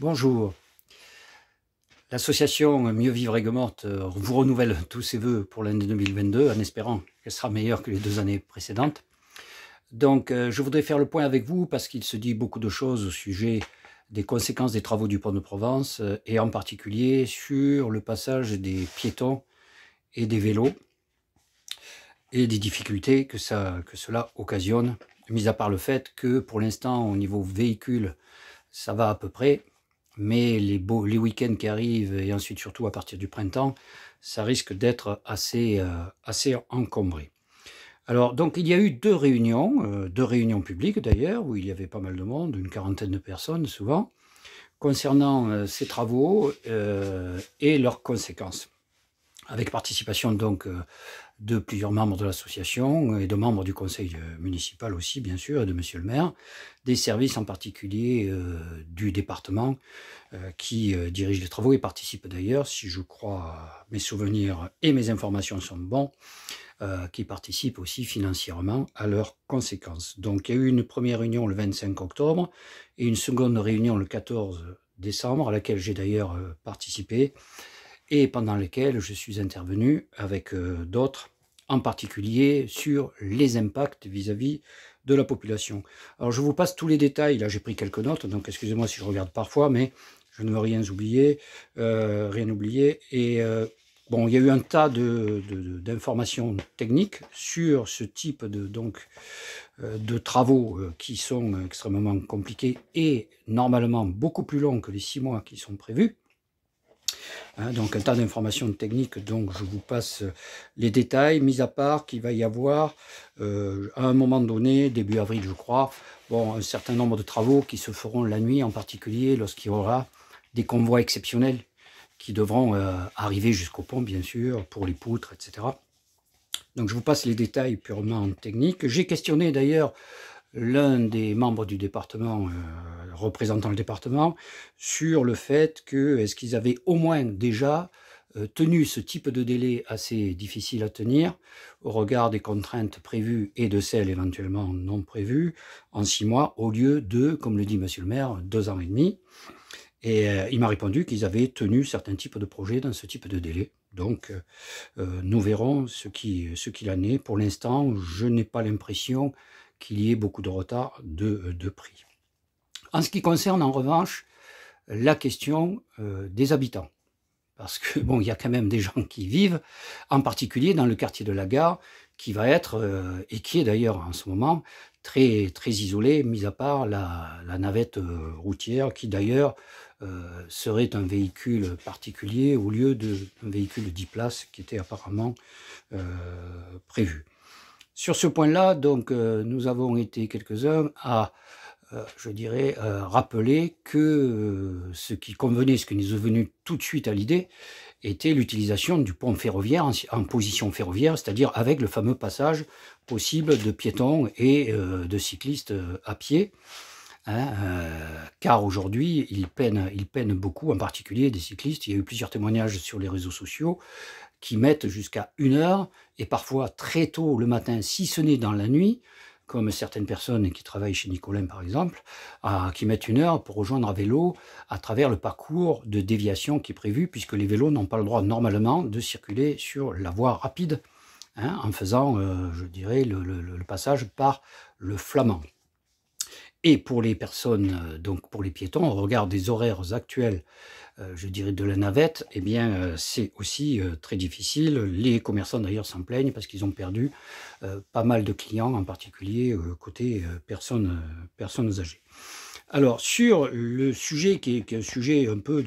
Bonjour. L'association Mieux Vivre Aigues-Mortes vous renouvelle tous ses vœux pour l'année 2022 en espérant qu'elle sera meilleure que les 2 années précédentes. Donc je voudrais faire le point avec vous parce qu'il se dit beaucoup de choses au sujet des conséquences des travaux du pont de Provence et en particulier sur le passage des piétons et des vélos et des difficultés que cela occasionne, mis à part le fait que pour l'instant au niveau véhicule ça va à peu près. Mais les week-ends qui arrivent, et ensuite surtout à partir du printemps, ça risque d'être assez encombré. Alors, donc, il y a eu deux réunions publiques d'ailleurs, où il y avait pas mal de monde, une quarantaine de personnes souvent, concernant ces travaux et leurs conséquences. Avec participation donc de plusieurs membres de l'association et de membres du conseil municipal aussi, bien sûr, et de monsieur le maire, des services en particulier du département qui dirige les travaux et participe d'ailleurs, si je crois mes souvenirs et mes informations sont bons, qui participe aussi financièrement à leurs conséquences. Donc il y a eu une première réunion le 25 octobre et une seconde réunion le 14 décembre, à laquelle j'ai d'ailleurs participé, et pendant lesquelles je suis intervenu avec d'autres, en particulier sur les impacts vis-à-vis de la population. Alors je vous passe tous les détails, là j'ai pris quelques notes, donc excusez-moi si je regarde parfois, mais je ne veux rien oublier, et bon, il y a eu un tas d'informations techniques sur ce type de travaux qui sont extrêmement compliqués et normalement beaucoup plus longs que les 6 mois qui sont prévus. Donc un tas d'informations techniques, donc je vous passe les détails, mis à part qu'il va y avoir à un moment donné, début avril je crois, bon, un certain nombre de travaux qui se feront la nuit, en particulier lorsqu'il y aura des convois exceptionnels qui devront arriver jusqu'au pont bien sûr, pour les poutres, etc. Donc je vous passe les détails purement techniques. J'ai questionné d'ailleurs l'un des membres du département, représentant le département, sur le fait que est-ce qu'ils avaient au moins déjà tenu ce type de délai assez difficile à tenir au regard des contraintes prévues et de celles éventuellement non prévues en 6 mois au lieu de, comme le dit monsieur le maire, 2 ans et demi. Et il m'a répondu qu'ils avaient tenu certains types de projets dans ce type de délai. Donc nous verrons ce qu'il en est. Pour l'instant, je n'ai pas l'impression qu'il y ait beaucoup de retard de prix. En ce qui concerne en revanche la question des habitants, parce que bon, il y a quand même des gens qui vivent, en particulier dans le quartier de la Gare, qui va être, et qui est d'ailleurs en ce moment, très, très isolé, mis à part la navette routière, qui d'ailleurs serait un véhicule particulier au lieu d'un véhicule de 10 places qui était apparemment prévu. Sur ce point-là, donc, nous avons été quelques-uns à, je dirais, rappeler que ce qui convenait, ce qui nous est venu tout de suite à l'idée, était l'utilisation du pont ferroviaire en position ferroviaire, c'est-à-dire avec le fameux passage possible de piétons et de cyclistes à pied. Car aujourd'hui, ils peinent beaucoup, en particulier des cyclistes. Il y a eu plusieurs témoignages sur les réseaux sociaux qui mettent jusqu'à 1 heure, et parfois très tôt le matin, si ce n'est dans la nuit, comme certaines personnes qui travaillent chez Nicolin par exemple, qui mettent 1 heure pour rejoindre à vélo à travers le parcours de déviation qui est prévu, puisque les vélos n'ont pas le droit normalement de circuler sur la voie rapide, en faisant, je dirais, le passage par le Flamand. Et pour les personnes, donc pour les piétons, au regard des horaires actuels, je dirais de la navette, eh bien c'est aussi très difficile. Les commerçants d'ailleurs s'en plaignent parce qu'ils ont perdu pas mal de clients, en particulier côté personnes âgées. Alors sur le sujet qui est un sujet un peu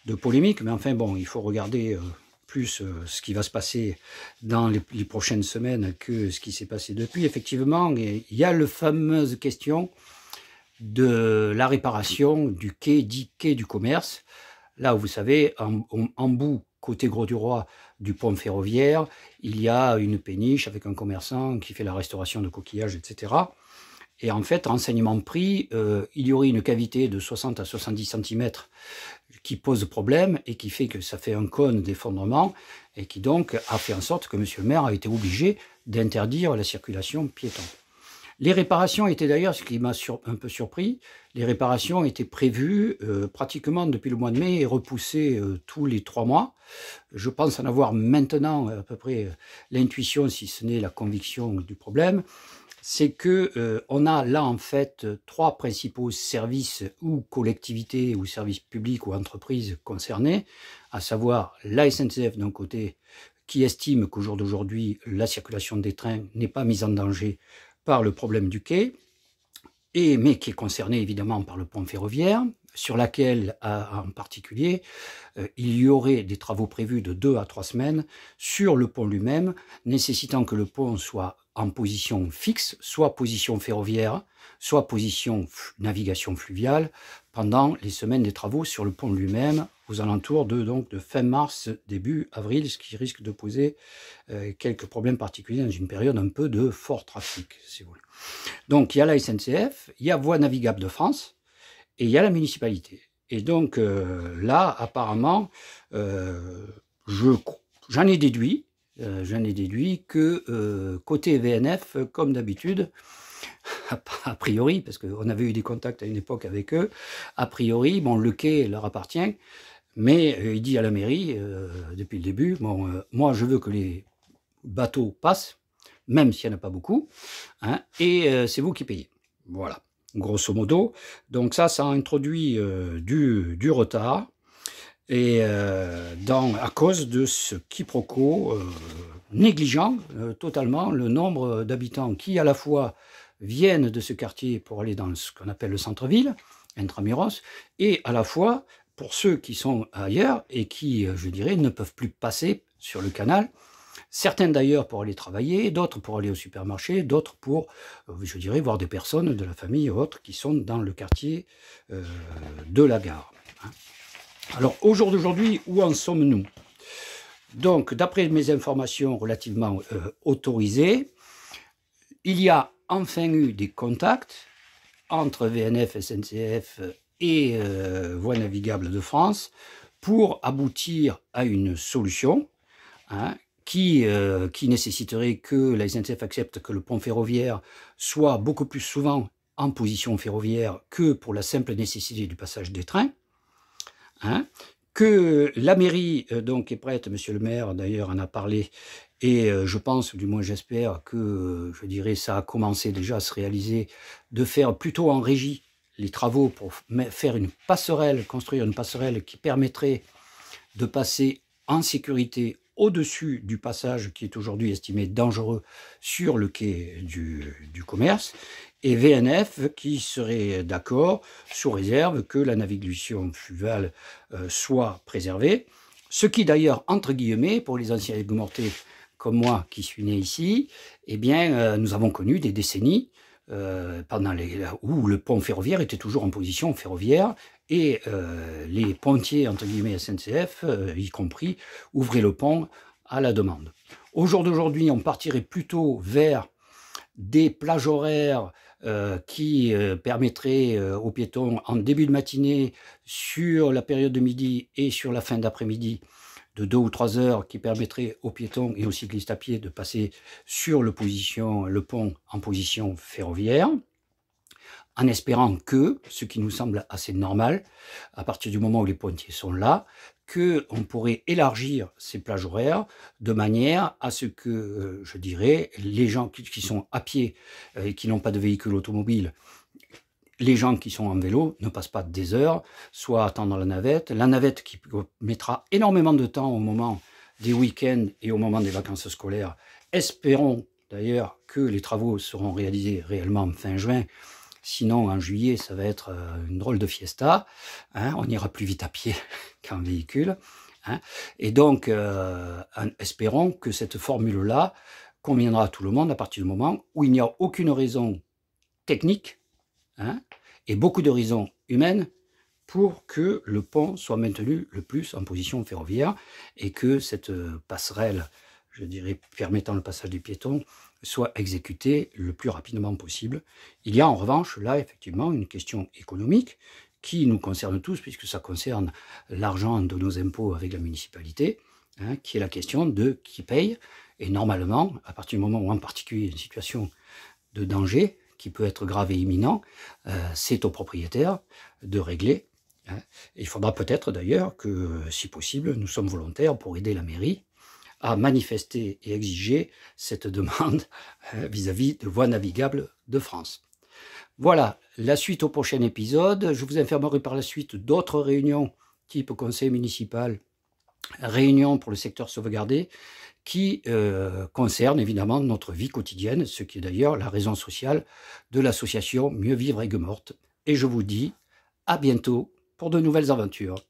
de polémique, mais enfin bon, il faut regarder plus ce qui va se passer dans les prochaines semaines que ce qui s'est passé depuis. Effectivement, il y a la fameuse question de la réparation du quai, dit quai du commerce. Là où vous savez, en bout, côté Grau-du-Roi du pont ferroviaire, il y a une péniche avec un commerçant qui fait la restauration de coquillages, etc. Et en fait, renseignement pris, il y aurait une cavité de 60 à 70 cm qui pose problème et qui fait que ça fait un cône d'effondrement et qui donc a fait en sorte que monsieur le maire a été obligé d'interdire la circulation piéton. Les réparations étaient d'ailleurs, ce qui m'a un peu surpris, les réparations étaient prévues pratiquement depuis le mois de mai et repoussées tous les 3 mois. Je pense en avoir maintenant à peu près l'intuition, si ce n'est la conviction du problème. C'est que on a là en fait 3 principaux services ou collectivités ou services publics ou entreprises concernées, à savoir la SNCF d'un côté, qui estime qu'au jour d'aujourd'hui, la circulation des trains n'est pas mise en danger par le problème du quai, mais qui est concerné évidemment par le pont ferroviaire, sur laquelle en particulier il y aurait des travaux prévus de 2 à 3 semaines sur le pont lui-même, nécessitant que le pont soit en position fixe, soit position ferroviaire, soit position navigation fluviale, pendant les semaines des travaux sur le pont lui-même, aux alentours de fin mars, début avril, ce qui risque de poser quelques problèmes particuliers dans une période un peu de fort trafic, si vous voulez. Donc il y a la SNCF, il y a Voies navigables de France, et il y a la municipalité. Et donc là, apparemment, j'en ai déduit que côté VNF, comme d'habitude, a priori, parce qu'on avait eu des contacts à une époque avec eux, a priori, bon, le quai leur appartient, mais il dit à la mairie, depuis le début, bon, moi je veux que les bateaux passent, même s'il n'y en a pas beaucoup, hein, et c'est vous qui payez. Voilà, grosso modo. Donc ça a introduit du retard, et à cause de ce quiproquo négligeant totalement le nombre d'habitants qui à la fois viennent de ce quartier pour aller dans ce qu'on appelle le centre-ville, intramuros, et à la fois pour ceux qui sont ailleurs et qui, je dirais, ne peuvent plus passer sur le canal. Certains d'ailleurs pour aller travailler, d'autres pour aller au supermarché, d'autres pour, je dirais, voir des personnes de la famille ou autres qui sont dans le quartier de la gare. Alors, au jour d'aujourd'hui, où en sommes-nous? Donc, d'après mes informations relativement autorisées, il y a enfin eu des contacts entre VNF, SNCF et Voies navigables de France pour aboutir à une solution, hein, qui nécessiterait que la SNCF accepte que le pont ferroviaire soit beaucoup plus souvent en position ferroviaire que pour la simple nécessité du passage des trains, hein, que la mairie donc est prête, monsieur le maire d'ailleurs en a parlé, et je pense, du moins j'espère, que je dirais ça a commencé déjà à se réaliser, de faire plutôt en régie les travaux pour faire une passerelle, construire une passerelle qui permettrait de passer en sécurité au-dessus du passage qui est aujourd'hui estimé dangereux sur le quai du commerce, et VNF qui serait d'accord sous réserve que la navigation fluviale soit préservée, ce qui d'ailleurs, entre guillemets, pour les anciens aigues-mortées comme moi qui suis né ici, eh bien nous avons connu des décennies où le pont ferroviaire était toujours en position ferroviaire, et les pontiers, entre guillemets, SNCF, y compris, ouvraient le pont à la demande. Au jour d'aujourd'hui, on partirait plutôt vers des plages horaires qui permettraient aux piétons, en début de matinée, sur la période de midi et sur la fin d'après-midi, de 2 ou 3 heures, qui permettrait aux piétons et aux cyclistes à pied de passer sur le pont en position ferroviaire, en espérant que, ce qui nous semble assez normal, à partir du moment où les pontiers sont là, qu'on pourrait élargir ces plages horaires de manière à ce que, je dirais, les gens qui sont à pied et qui n'ont pas de véhicule automobile, les gens qui sont en vélo ne passent pas des heures, soit attendant la navette qui mettra énormément de temps au moment des week-ends et au moment des vacances scolaires. Espérons d'ailleurs que les travaux seront réalisés réellement fin juin, sinon en juillet ça va être une drôle de fiesta, hein, on ira plus vite à pied qu'en véhicule, hein, et donc espérons que cette formule-là conviendra à tout le monde à partir du moment où il n'y a aucune raison technique, hein, et beaucoup de raisons humaines pour que le pont soit maintenu le plus en position ferroviaire et que cette passerelle, je dirais, permettant le passage des piétons, soit exécutée le plus rapidement possible. Il y a en revanche là effectivement une question économique qui nous concerne tous, puisque ça concerne l'argent de nos impôts avec la municipalité, hein, qui est la question de qui paye. Et normalement, à partir du moment où en particulier une situation de danger, qui peut être grave et imminent, c'est au propriétaire de régler. Il faudra peut-être d'ailleurs que, si possible, nous sommes volontaires pour aider la mairie à manifester et exiger cette demande vis-à-vis de Voies navigables de France. Voilà, la suite au prochain épisode. Je vous informerai par la suite d'autres réunions type conseil municipal, réunions pour le secteur sauvegardé, qui concernent évidemment notre vie quotidienne, ce qui est d'ailleurs la raison sociale de l'association Mieux Vivre Aigues-Mortes. Et je vous dis à bientôt pour de nouvelles aventures.